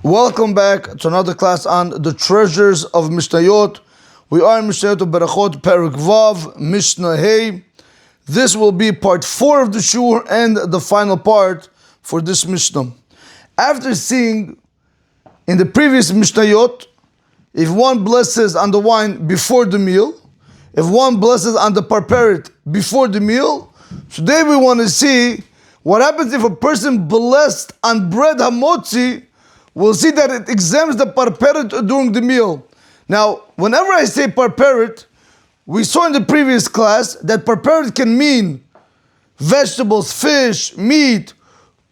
Welcome back to another class on the Treasures of Mishnayot. We are in Mishnayot of Berachot, Perek Vav, Mishna Hey. This will be part 4 of the Shur and the final part for this Mishnah. After seeing in the previous Mishnayot, if one blesses on the wine before the meal, if one blesses on the parperet before the meal, today we want to see what happens if a person blessed on bread hamotzi. We'll see that it exempts the parperet during the meal. Now, whenever I say parperet, we saw in the previous class that parperet can mean vegetables, fish, meat,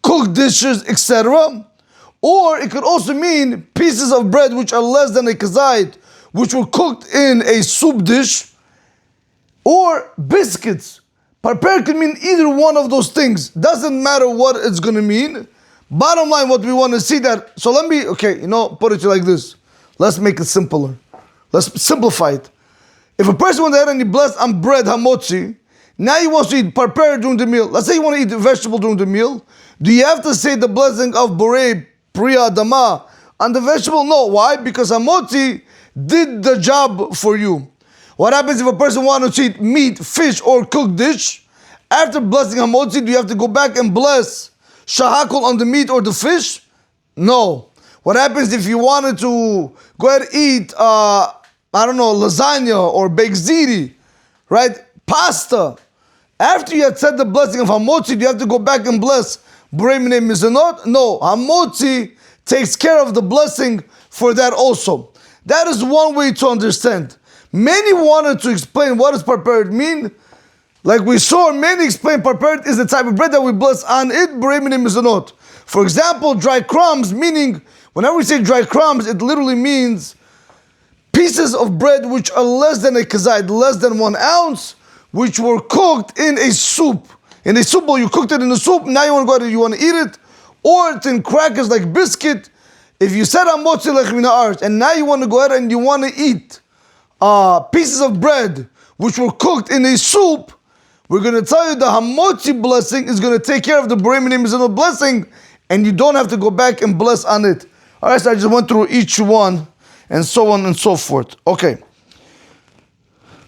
cooked dishes, etc. Or it could also mean pieces of bread which are less than a kazait, which were cooked in a soup dish, or biscuits. Parperet can mean either one of those things. Doesn't matter what it's going to mean. Bottom line, what we want to see that, so let me, put it like this. Let's make it simpler. Let's simplify it. If a person went ahead and he blessed on bread, hamotzi, now he wants to eat parperet during the meal. Let's say you want to eat vegetable during the meal. Do you have to say the blessing of borei, priya, adama on the vegetable? No. Why? Because hamotzi did the job for you. What happens if a person wants to eat meat, fish, or cooked dish? After blessing hamotzi, do you have to go back and bless shahakol on the meat or the fish? No. What happens if you wanted to go ahead and eat, lasagna or baked ziti, right? Pasta. After you had said the blessing of hamotzi, do you have to go back and bless borei minei mizanot? No. Hamotzi takes care of the blessing for that also. That is one way to understand. Many wanted to explain what does parperet mean. Like we saw, many explain parperet is the type of bread that we bless on it, borei minei mizanot. For example, dry crumbs, meaning, whenever we say dry crumbs, it literally means pieces of bread which are less than a kazait, less than 1 ounce, which were cooked in a soup. In a soup bowl, you cooked it in a soup, now you want to go ahead and you want to eat it, or it's in crackers like biscuit. If you said hamotzi lech min haaretz, and now you want to go ahead and you want to eat pieces of bread which were cooked in a soup, we're going to tell you the hamotzi blessing is going to take care of the borei minei mizanot blessing, and you don't have to go back and bless on it. All right, so I just went through each one, and so on and so forth. Okay.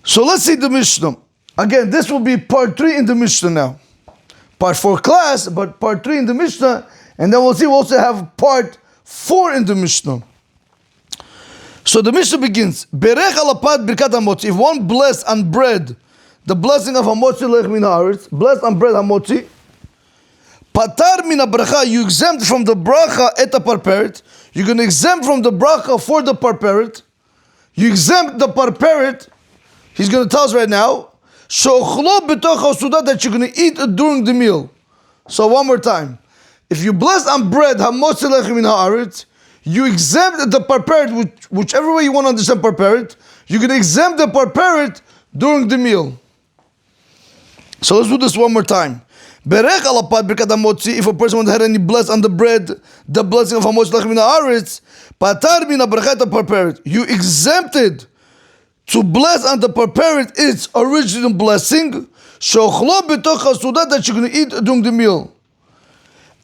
So let's see the Mishnah. Again, this will be part 3 in the Mishnah now. Part 4 class, but part 3 in the Mishnah, and then we'll see we also have part 4 in the Mishnah. So the Mishnah begins, Berech alapad birkat hamotzi. If one bless on bread, the blessing of hamotzi lech min haaretz, blessed on bread hamotzi, patar min bracha, you exempt from the bracha et parperet. You're going to exempt from the bracha for the parperet. You exempt the parperet. He's going to tell us right now, shochlo b'toch hasudah, that you're going to eat it during the meal. So one more time. If you bless on bread hamotzi lech min haaretz, you exempt the parperet, whichever way you want to understand parperet, you're going to exempt the parperet during the meal. So let's do this one more time. Berech alapad birkat hamotzi. If a person went ahead and he blessed on the bread, the blessing of hamotzi lech min haaretz, patar min brachat parperet. You exempted to bless on the parperet its original blessing. Shochlo b'toch hasudah, that you're going to eat during the meal.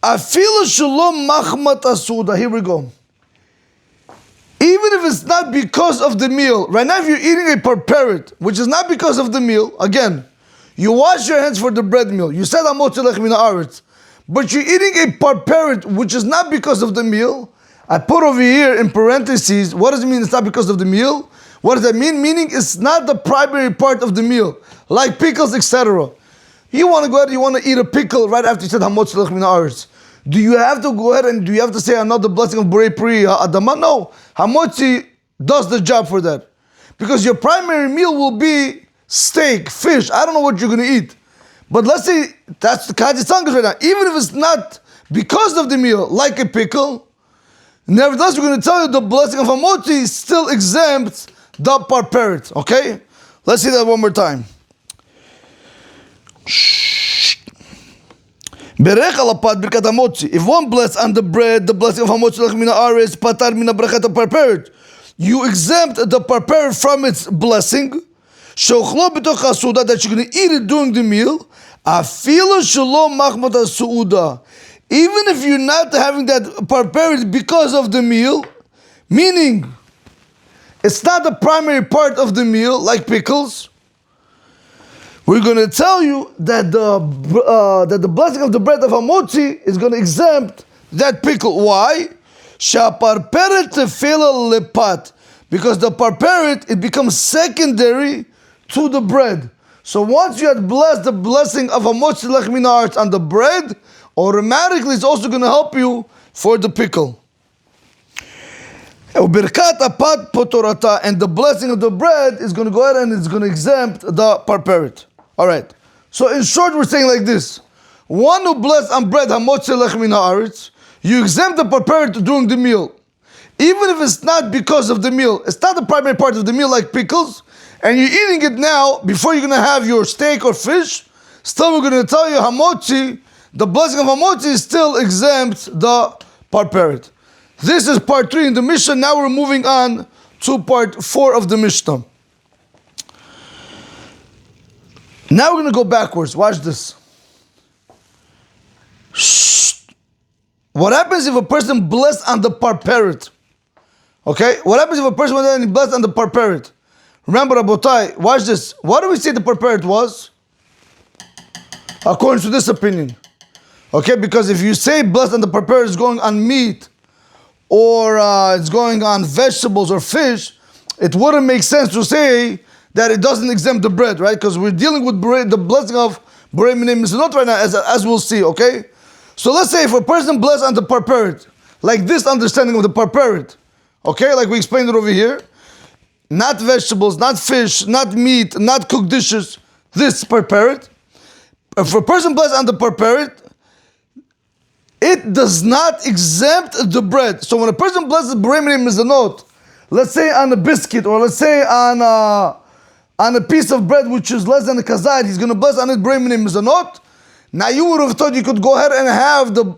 Afilu shalom machmat hasudah. Here we go. Even if it's not because of the meal, right now if you're eating a parperet, which is not because of the meal, again, you wash your hands for the bread meal. You said hamotzi lech min haaretz, but you're eating a parperet, which is not because of the meal. I put over here in parentheses, what does it mean it's not because of the meal? What does that mean? Meaning it's not the primary part of the meal, like pickles, etc. You want to go ahead, you want to eat a pickle right after you said hamotzi lech min haaretz. Do you have to go ahead and do you have to say another blessing of borei priya adama? No. Hamotzi does the job for that. Because your primary meal will be steak, fish, I don't know what you're going to eat. But let's say that's the Kaji's tongue right now. Even if it's not because of the meal, like a pickle, nevertheless, we're going to tell you the blessing of hamotzi still exempts the parperet. Okay? Let's see that one more time. Berech alapad birkat hamotzi. If one bless on the bread, the blessing of hamotzi lech min haaretz, patar min brachat parperet, you exempt the parperet from its blessing. Shochlo b'toch hasudah, that you're going to eat it during the meal. Afilu shalom machmat hasudah. even if you're not having that parperit because of the meal, meaning it's not the primary part of the meal, like pickles, we're going to tell you that the blessing of the bread of hamotzi is going to exempt that pickle. Why? Shaparperet tefela lepat, because the parperet, it becomes secondary to the bread. So once you had blessed the blessing of hamotzi lechem min haaretz on the bread, automatically it's also going to help you for the pickle. Birkat apat potorata, and the blessing of the bread is going to go ahead and it's going to exempt the parperet. All right. So in short, we're saying like this: one who bless on bread hamotzi lechem min haaretz, you exempt the parperet during the meal, even if it's not because of the meal. It's not the primary part of the meal, like pickles, and you're eating it now before you're going to have your steak or fish. Still, we're going to tell you hamotzi. The blessing of hamotzi still exempts the parperet. This is part 3 in the Mishnah. Now we're moving on to part 4 of the Mishnah. Now we're going to go backwards. Watch this. Shh. What happens if a person blessed on the parperet? Okay? What happens if a person went and blessed on the parperet? Remember, Rabotai, watch this. What do we say the parperet was? According to this opinion. Okay? Because if you say blessed on the parperet is going on meat, or it's going on vegetables or fish, it wouldn't make sense to say that it doesn't exempt the bread, right? Because we're dealing with the blessing of Borei Minei Mizonot right now, as we'll see, okay? So let's say if a person blessed on the parperet, like this understanding of the parperet, okay, like we explained it over here, not vegetables, not fish, not meat, not cooked dishes, this parperet. If a person blessed on the parperet, it does not exempt the bread. So when a person blesses Borei Minei Mizonot, let's say on a biscuit, or let's say on a piece of bread which is less than a kazayit, he's going to bless on it Borei Minei Mizonot. Now you would have thought you could go ahead and have the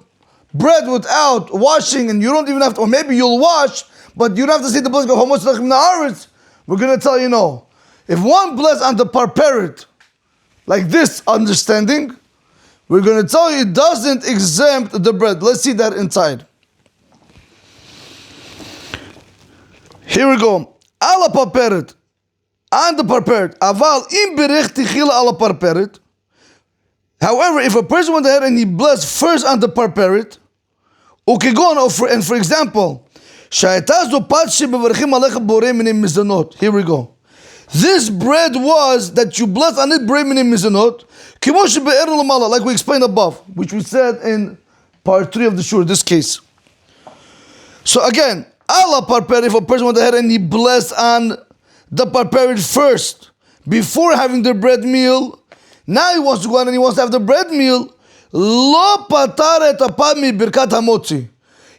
bread without washing, and you don't even have to, or maybe you'll wash, but you don't have to say the blessing of hamotzi lechem min haaretz. We're going to tell you no. If one bless on the parperet, like this understanding, we're going to tell you it doesn't exempt the bread. Let's see that inside. Here we go. Ala parperet. On the parperet. Aval im berech tichila ala parperet. However, if a person went ahead and he blessed first on the parperet, ukegon, and for example, shaytazo patshi bevarchim alecha borei minei mizonot. Here we go. This bread was that you blessed on it Borei Minei Mizonot, like we explained above, which we said in part 3 of the shur, this case. So again, ala parperet, if a person went ahead and he blessed on the parperet first, before having the bread meal, now he wants to go out and he wants to have the bread meal, lo patar et apad mi birkat hamotzi.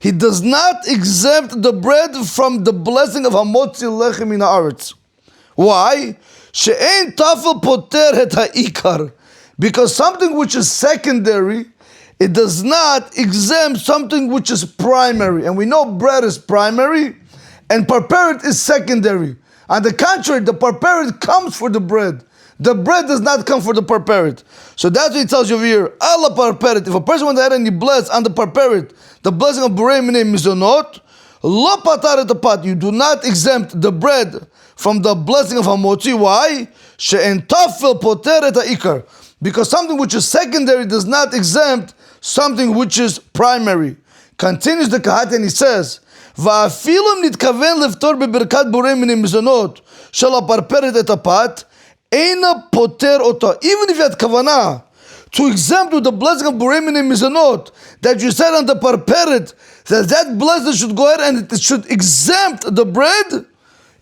He does not exempt the bread from the blessing of hamotzi lechem min haaretz. Why? She'ein tafel poter et ha'ikar. Because something which is secondary, it does not exempt something which is primary. And we know bread is primary and parperet is secondary. On the contrary, the parperet comes for the bread. The bread does not come for the parperet. So that's what he tells you over here. Ala parperet. If a person went ahead and he blessed on the parperet, the blessing of Borei Minei Mizonot, lo patar et apat. You do not exempt the bread from the blessing of hamotzi. Why? She'en tafel poter et ha'ikar. Because something which is secondary does not exempt something which is primary. Continues the Kahat and he says, Va'afilu nitkaven leftor beberkat Borei Minei Mizonot shel haparperet et hapat eina poter ota. Even if you had kavanah to exempt with the blessing of Borei Minei Mizonot that you said on the parperet, that blessing should go ahead and it should exempt the bread,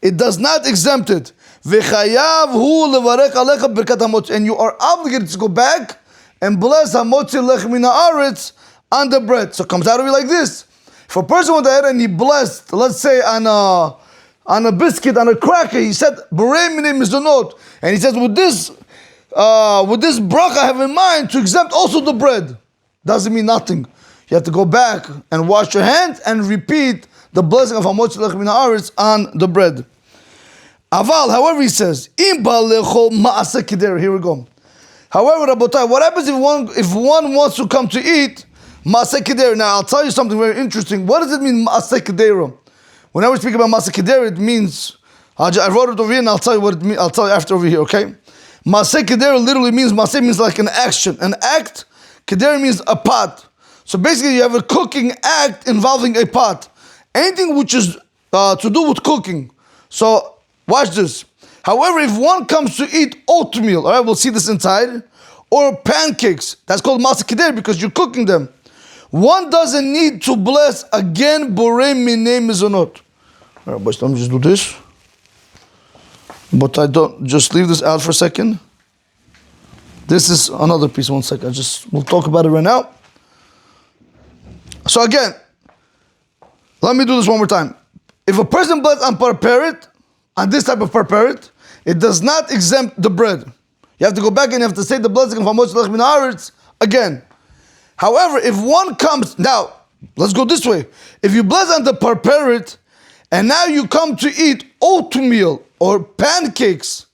it does not exempt it. V'chayav hu levarech alecha birkat hamotzi. And you are obligated to go back and bless hamotzi lechem min haaretz on the bread. So it comes out of it like this. If a person went ahead and he blessed, let's say on a biscuit, on a cracker, he said Borei Minei Mizonot, and he says with this bracha I have in mind to exempt also the bread. Doesn't mean nothing. You have to go back and wash your hands and repeat the blessing of hamotzi lechem min haaretz on the bread. Aval, however, he says, Im ba'alechol ma'aseh keder. Here we go. However, Rabotai, what happens if one wants to come to eat Maaseh Kedera. Now I'll tell you something very interesting. What does it mean, Maaseh Kedera? Whenever we speak about Maaseh Kedera, it means, I wrote it over here and I'll tell you what it means. I'll tell you after over here, okay? Maaseh Kedera literally means, Maaseh means like an action. An act, Kedera means a pot. So basically you have a cooking act involving a pot. Anything which is to do with cooking. So watch this. However, if one comes to eat oatmeal, all right, we'll see this inside, or pancakes, that's called Maaseh Kedera because you're cooking them. One doesn't need to bless again Borei Minei Mizonot. All right, but let me just do this. But I don't, just leave this out for a second. This is another piece, 1 second. We'll talk about it right now. So again, let me do this one more time. If a person bless on parperet, on this type of parperet, it does not exempt the bread. You have to go back and you have to say the blessing of Hamotz Lech Min Haaretz again. However, if one comes, now, let's go this way. If you bless on the parperet, and now you come to eat oatmeal or pancakes,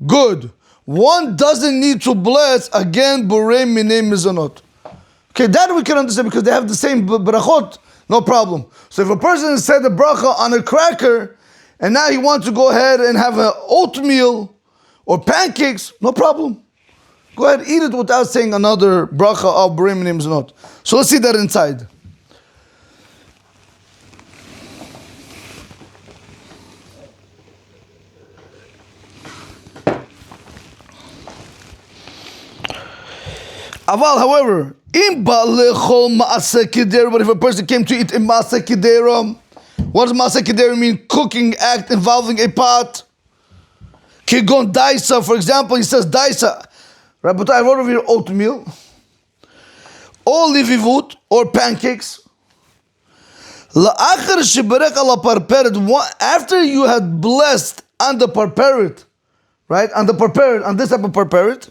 good. One doesn't need to bless again Borei Minei Mizonot. Okay, that we can understand because they have the same brachot, no problem. So if a person said the bracha on a cracker, and now he wants to go ahead and have an oatmeal or pancakes, no problem. Go ahead, eat it without saying another bracha of Borei Minei Mizonot. So let's see that inside. Aval, however, but if a person came to eat a Maaseh Kedera, what does Maaseh Kedera mean? Cooking act involving a pot. Kigon daisa, for example, he says daisa. Right, but I wrote over here oatmeal, or livivut, or pancakes. After you had blessed on the parperet, right, on the parperet, on this type of parperet,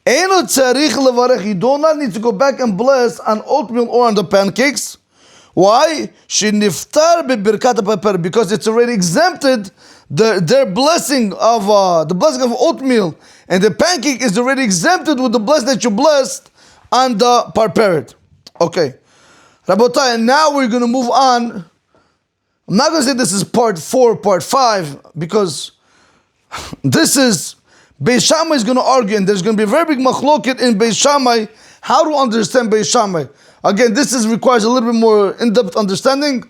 you do not need to go back and bless on oatmeal or on the pancakes. Why? Because it's already exempted. Their blessing of the blessing of oatmeal and the pancake is already exempted with the blessing that you blessed on the parperet. Okay, Rabotai, and now we're going to move on. I'm not going to say this is part 4, part 5, because this is Beis Shammai is going to argue, and there's going to be a very big machloket in Beis Shammai how to understand Beis Shammai. Again, this requires a little bit more in-depth understanding.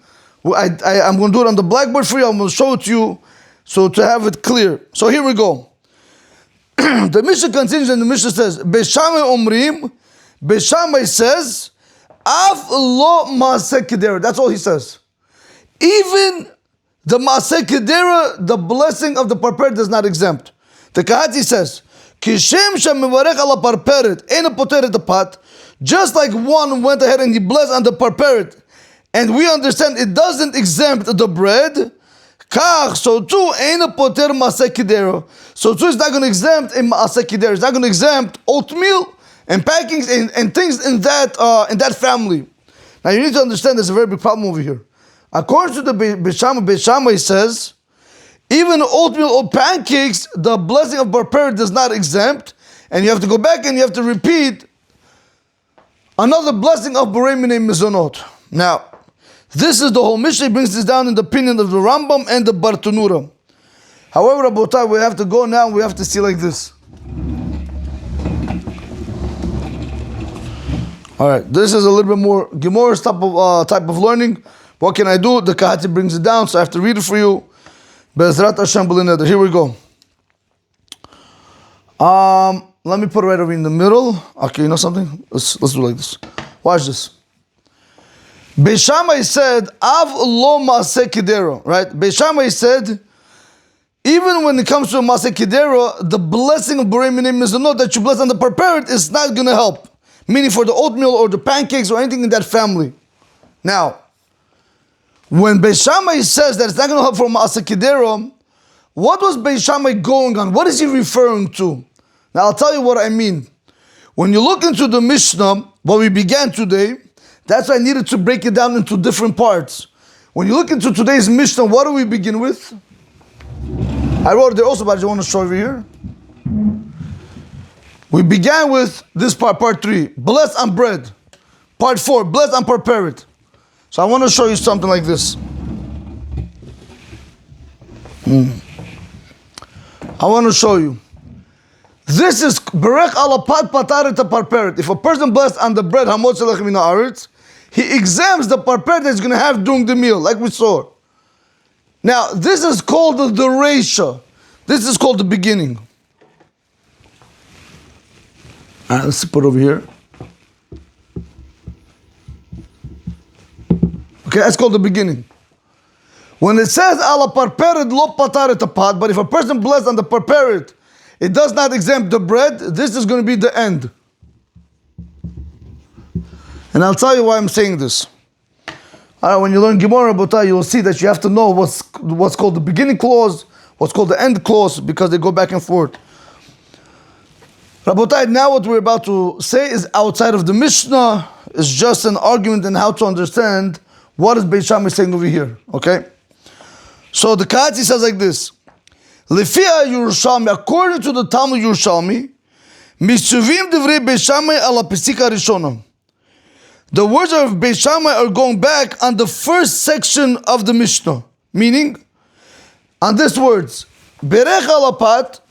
I'm going to do it on the blackboard for you. I'm going to show it to you so to have it clear. So here we go. The Mishnah continues and the Mishnah says, Beis Shammai omrim, Beis Shammai says, Av lo Maaseh Kedera. That's all he says. Even the Maaseh Kedera, the blessing of the parperet does not exempt. The Kahati says, Kishem shemevarech ala parperet, ena poteret the pot. Just like one went ahead and he blessed on the parperet, and we understand it doesn't exempt the bread, kach, so too, ena poter Maaseh Kedera. So too, it's not going to exempt a Maaseh Kedera. It's not going to exempt oatmeal and packings and things in that family. Now you need to understand there's a very big problem over here. According to the Beis Shammai says, even oatmeal or pancakes, the blessing of parperet does not exempt, and you have to go back and you have to repeat another blessing of Borei Minei Mizonot. Now, this is the whole Mishnah. Brings this down in the opinion of the Rambam and the Bartanura. However, Rabotai, we have to go now. We have to see like this. All right, this is a little bit more Gemara type of learning. What can I do? The Kahati brings it down, so I have to read it for you. Bezrat Hashem b'lineder. Here we go. Let me put it right over in the middle. Okay, you know something? Let's do it like this. Watch this. Beis Shammai said, Av lo Maaseh Kedera. Right? Beis Shammai said, even when it comes to a Maaseh Kedera, the blessing of Borei Minei Mizonot that you bless on the parperet is not going to help. Meaning for the oatmeal or the pancakes or anything in that family. Now, when Beis Shammai says that it's not going to help for Maaseh Kedera, what was Beis Shammai going on? What is he referring to? Now I'll tell you what I mean. When you look into the Mishnah, what we began today, that's why I needed to break it down into different parts. When you look into today's Mishnah, what do we begin with? I wrote it there also, but I just want to show over here. We began with this part 3. Bless on bread. Part 4, bless and prepare it. So I want to show you something like this. I want to show you. This is Perek alapat pataret parperet. If a person blessed on the bread, hamotz lechem min haaretz, he exempts the parperet that he's going to have during the meal, like we saw. Now, this is called the reisha. This is called the beginning. All right, let's put it over here. Okay, that's called the beginning. When it says ala parperet lo pataret apat, but if a person blessed on the parperet, it does not exempt the bread, this is going to be the end. And I'll tell you why I'm saying this. All right, when you learn Gemara, you will see that you have to know what's called the beginning clause, what's called the end clause, because they go back and forth. Rabotai, now what we're about to say is outside of the Mishnah. It's just an argument in how to understand what is Beis Shammai saying over here. Okay? So the Katzi says like this. Lefia Yerushalmi, according to the Talmud Yerushalmi, Misuvim divrei Beis Shammai ala pesika rishona. The words of Beis Shammai are going back on the first section of the Mishnah. Meaning, on these words, Berech alapat,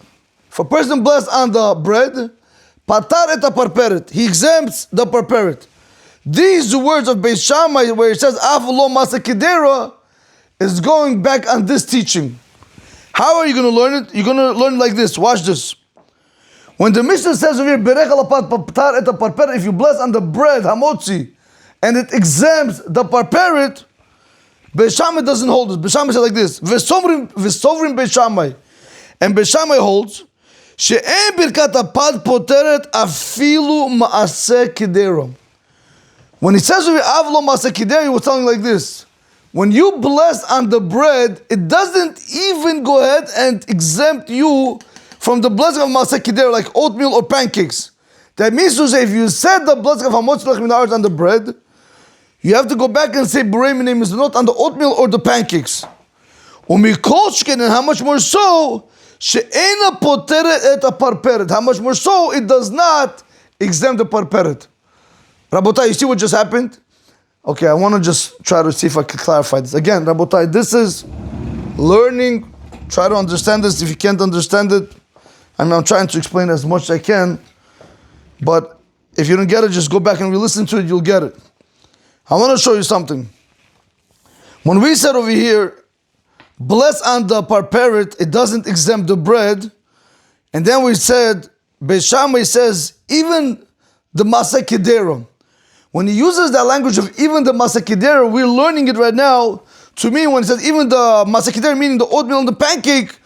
if a person blessed on the bread, patar et parperet, he exempts the parperet. These words of Beis Shammai, where it says af lo masa kedera, is going back on this teaching. How are you going to learn it? You're going to learn like this. Watch this. When the Mishnah says over here, Berech alapat patar et parperet, if you bless on the bread, hamotzi, and it exempts the parperet, Beis Shammai doesn't hold it. Beis Shammai says like this. V'sovrim Beis Shammai. And Beis Shammai holds, she'en birkat apad poteret afilu ma'aseh kedera. When he says over here, av lo ma'aseh kedera, he was telling like this. When you bless on the bread, it doesn't even go ahead and exempt you from the blessing of ma'aseh kedera, like oatmeal or pancakes. That means to say, if you said the blessing of hamotz lechem min haaretz on the bread, you have to go back and say borei minei mizonot on the oatmeal or the pancakes. Umikol shken, and how much more so, she'ena poteret et parperet. How much more so, it does not exempt the parperet. Rabotai, you see what just happened? Okay, I want to just try to see if I can clarify this. Again, Rabotai, this is learning. Try to understand this. If you can't understand it, I'm trying to explain as much as I can. But if you don't get it, just go back and re-listen to it, you'll get it. I want to show you something. When we said over here, bless on the parperet, it doesn't exempt the bread. And then we said, Beis Shammai says, even the maseh kedera. When he uses that language of even the maseh kedera, we're learning it right now to mean when he says even the maseh kedera, meaning the oatmeal and the pancake,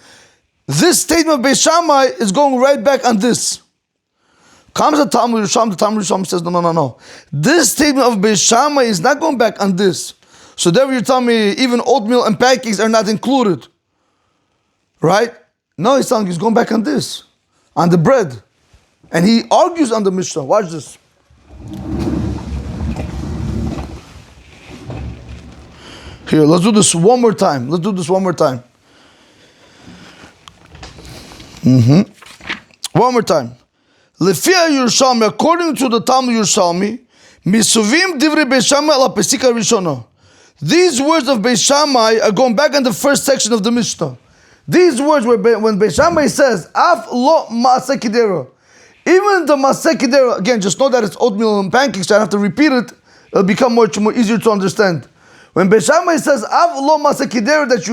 this statement of Beis Shammai is going right back on this. Comes the Talmud Yerushalmi says, no. This statement of Beis Shammai is not going back on this. So therefore you tell me even oatmeal and pancakes are not included. Right? No, he's telling you he's going back on this. On the bread. And he argues on the Mishnah. Watch this. Here, let's do this one more time. One more time. Lefia Yerushalmi, according to the Talmud Yerushalmi, Misuvim divrei Beis Shammai ala pesika rishona. These words of Beis Shammai are going back in the first section of the Mishnah. These words, when Beis Shammai says, af lo ma'aseh kedera, even the ma'aseh kedera, again, just know that it's oatmeal and pancakes, so I don't have to repeat it, it'll become much more easier to understand. When Beis Shammai says, af lo ma'aseh kedera, that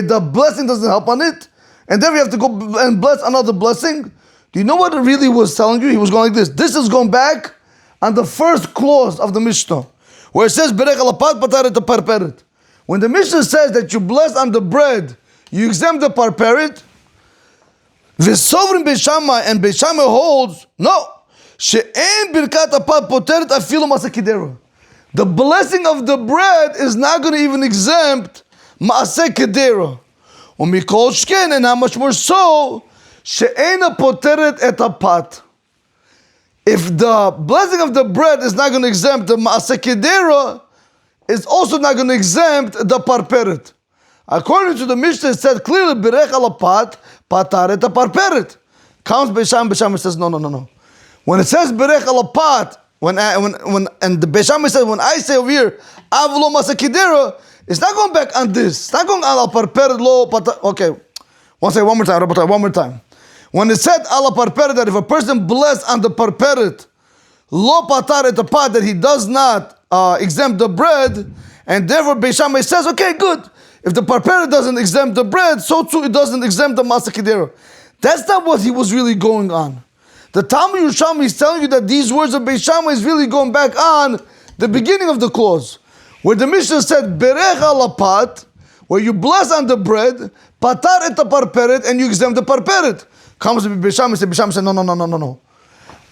the blessing doesn't help on it, and then we have to go and bless another blessing, do you know what it really was telling you? He was going like this. This is going back on the first clause of the Mishnah, where it says, Berech alapat patar et parperet. When the Mishnah says that you bless on the bread, you exempt the parperet, V'sovrim Beis Shammai, and Beis Shammai holds, no, she'en birkat apad poteret afilu ma'aseh kedera. The blessing of the bread is not going to even exempt ma'aseh kedera. Umikol shken, and how much more so, she'ena poteret et apat. If the blessing of the bread is not going to exempt the ma'aseh kedera, it's also not going to exempt the parperet. According to the Mishnah, it said clearly, Berech alapat, patar et parperet. Comes Beis Shammai says, no. When it says Berech alapat, and the Beis Shammai says, when I say over here, Av lo masa kidera, it's not going back on this. It's not going ala parperet lo pata. Okay, one more time, Rabbatai, one more time. When it said ala parperet, that if a person blessed on the parperet, lo patar et pot, that he does not exempt the bread, and therefore Beis Shammai says, okay, good. If the parperet doesn't exempt the bread, so too it doesn't exempt the masa kidera. That's not what he was really going on. The Talmud Yerushalmi is telling you that these words of Beis Shammai is really going back on the beginning of the clause, where the Mishnah said, Berech ala pat, where you bless on the bread, patar et parperet, and you exempt the parperet. Comes to Beis Shammai, Beis Shammai said, no.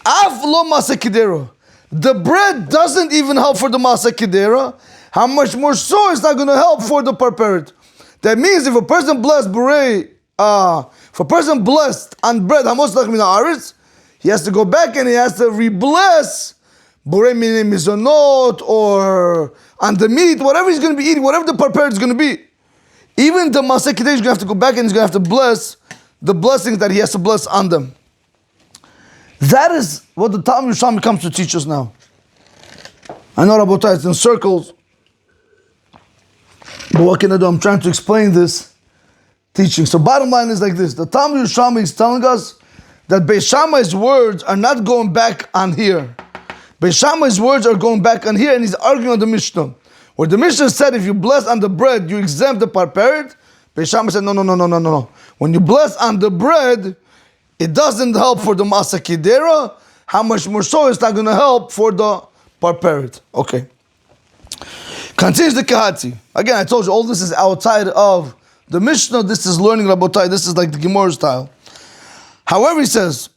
Af lo masa kidera. The bread doesn't even help for the masa kidera. How much more so is not going to help for the parperet? That means if a person blessed if a person blessed on bread, hamos lach min haaretz, he has to go back and he has to re-bless borei min mizonot, or on the meat, whatever he's going to be eating, whatever the parperet is going to be. Even the masa kidera is going to have to go back and he's going to have to bless the blessings that he has to bless on them. That is what the Talmud Yerushalmi comes to teach us now. I know, Rabotai, it's in circles, but what can I do? I'm trying to explain this teaching. So bottom line is like this. The Talmud Yerushalmi is telling us that Beis Shammai's words are not going back on here. Beis Shammai's words are going back on here, and he's arguing on the Mishnah. Where the Mishnah said if you bless on the bread, you exempt the parperet. Beis Shammai said, no. When you bless on the bread, it doesn't help for the masa kidera. How much more so it's not going to help for the parperet. Okay. Continues the Kahati. Again, I told you all this is outside of the Mishnah. This is learning Rabotai. This is like the Gemara style. However, he says,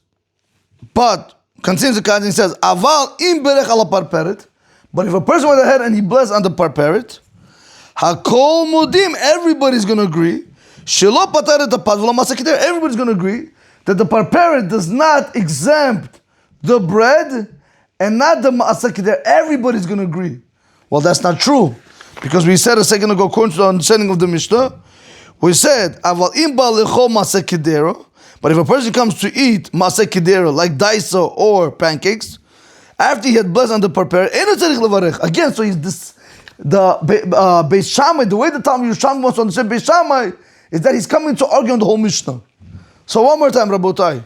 but continues the Kahati. He says, aval im berech ala parperet. But if a person went ahead and he blessed on the parperet, hakol mudim, everybody's going to agree. Shelo pataret apat v'lo masa kidera. Everybody's going to agree that the parperet does not exempt the bread and not the masa kidera. Everybody's going to agree. Well, that's not true, because we said a second ago, according to the understanding of the Mishnah, we said, aval im ba lechol masa kidera. But if a person comes to eat masa kidera, like daisa or pancakes, after he had blessed on the parperet, again, so he's this, the Beis Shammai, the way the Talmud Yerushalmi wants to understand Beis Shammai is that he's coming to argue on the whole Mishnah. So one more time, Rabotai.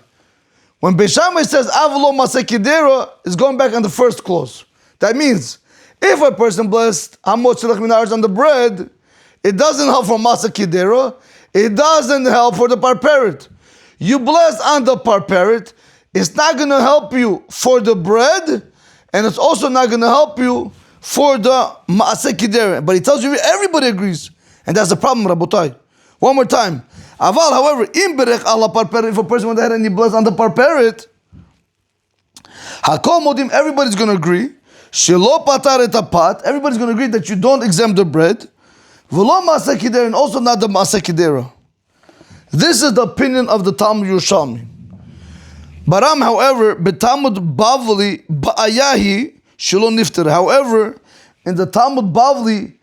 When Beis Shammai says avlo masa kidera, is going back on the first clause. That means if a person blessed hamot shelach min haaretz on the bread, it doesn't help for masa kidera. It doesn't help for the parperet. You bless on the parperet, it's not going to help you for the bread, and it's also not going to help you for the masa kidera. But he tells you everybody agrees, and that's the problem, Rabotai. One more time. Aval, however, im berech ala parperet, if a person went ahead and he blessed on the parperet, hakol modim, everybody's going to agree. Shelo patar et apat, everybody's going to agree that you don't exempt the bread. V'lo masa kidera, and also not the masa kidera. This is the opinion of the Talmud Yerushalmi. Baram, however, betalmud Bavli ba'ayahi shelo nifter. However, in the Talmud Bavli,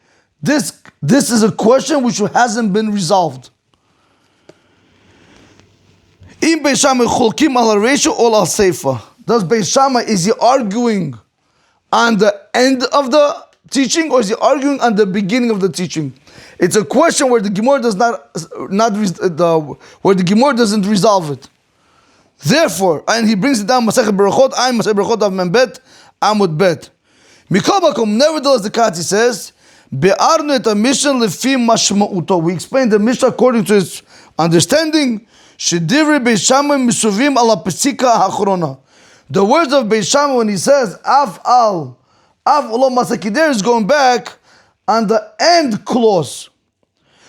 this is a question which hasn't been resolved. In Beis Shammai cholkim al reisha or al seifa. Does Beis Shammai, is he arguing on the end of the teaching, or is he arguing on the beginning of the teaching? It's a question where the Gemara does where the Gemara doesn't resolve it. Therefore, and he brings it down Masechet Berachot, Masechet Berachot of Membet, Amud Bet. Mikol Makom, nevertheless, the Kati says, Be'arnu et Mishnah lefi mashma'uto. We explained the Mishnah according to its understanding. Shedivri Beis Shammai misuvim ala pesika hachrona. The words of Beis Shammai when he says Av ulo masa kidera is going back on the end clause.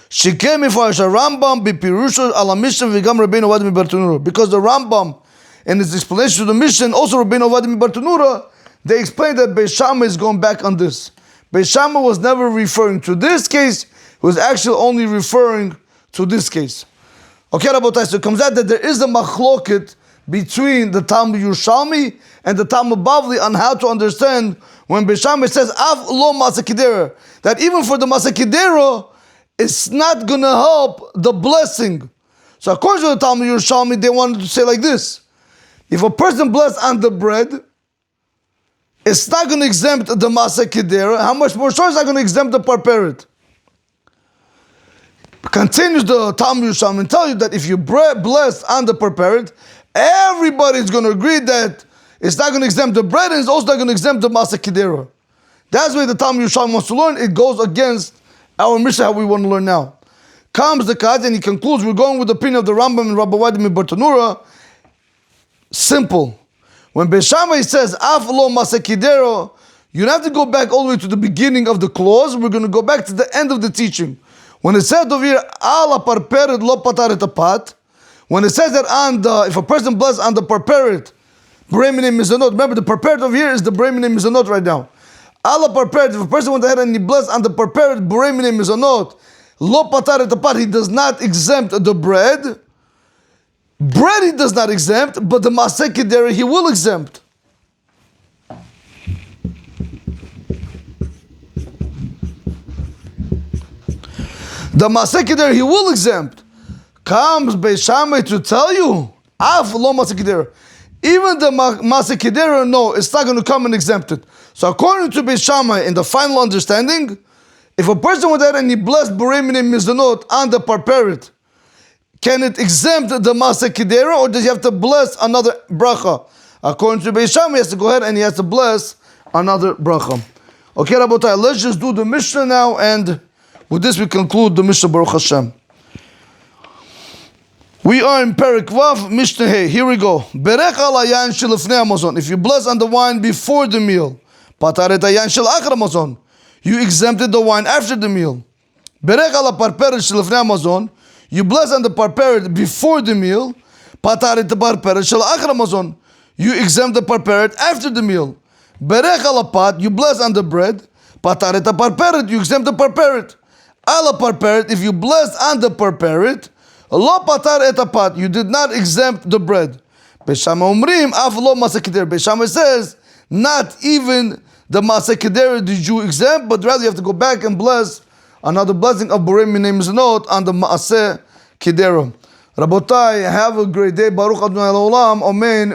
Shikem mifarash Rambam bipirusha ala Mishnah v'gam Rabbeinu Ovadia miBartanura. Because the Rambam in his explanation to the Mishnah, also Rabbeinu Ovadia miBartanura, they explained that Beis Shammai is going back on this. Beis Shammai was never referring to this case; he was actually only referring to this case. Okay, Rabotai, so it comes out that there is a machloket between the Talmud Yerushalmi and the Talmud Bavli on how to understand when Beis Shammai says Av lo masa kidera, that even for the masa kidera, it's not going to help the blessing. So according to the Talmud Yerushalmi, they wanted to say like this: if a person blessed on the bread, it's not going to exempt the Maaseh Kedera. How much more so is not going to exempt the parperet? Continues the Talmud Yerushalmi and tell you that if you bless on the parperet, everybody's going to agree that it's not going to exempt the bread and it's also not going to exempt the Maaseh Kedera. That's why the Talmud Yerushalmi wants to learn. It goes against our Mishnah, how we want to learn now. Comes the Qadi and he concludes, we're going with the opinion of the Rambam and Rabbi Vadim Bartanura. Simple. When Beis Shammai says, Af lo Maaseh Kedera, you don't have to go back all the way to the beginning of the clause. We're going to go back to the end of the teaching. When it says over here, Ala parperet lo patar et apat, when it says that if a person blesses on the parperet, Bremine Mizanot, remember the parperet over here is the Bremine Mizanot right now. Ala parperet, if a person went ahead and he blessed on the parperet, Bremine Mizanot, lo patar et apat, he does not exempt the bread. Bread he does not exempt, but the Maaseh Kedera he will exempt. The Maaseh Kedera he will exempt. Comes Beis Shammai to tell you, Af lo Maaseh Kedera. Even the Maaseh Kedera, no, it's not going to come and exempt it. So according to Beis Shammai, in the final understanding, if a person went ahead and he blessed Borei Minei Mizanot on the parperet, can it exempt the Maaseh Kedera, or does he have to bless another bracha? According to Beis Shammai, he has to go ahead and he has to bless another bracha. Okay, Rabotai, let's just do the Mishnah now, and with this we conclude the Mishnah, Baruch Hashem. We are in Perek Vav, Mishnah Hey. Here we go. Berech al hayan shel lefnei hamazon. If you bless on the wine before the meal, patar et hayan shel achar hamazon. You exempted the wine after the meal. Berech al parperet shel lefnei hamazon. You bless on the parperet before the meal. Patar et parperet shel achar hamazon. You exempt the parperet after the meal. Berech al pat. You bless on the bread. Patar et parperet. You exempt the parperet. Al parperet. If you bless on the parperet, lo patar et apat, you did not exempt the bread. Beis Shammai omrim, af lo Maaseh Kedera. Beis Shammai says, not even the Maaseh Kedera did you exempt, but rather you have to go back and bless another blessing of Borei Minei Mizanot on the Maaseh Kedera. Rabotai, have a great day. Baruch Adonai Olam. Amen.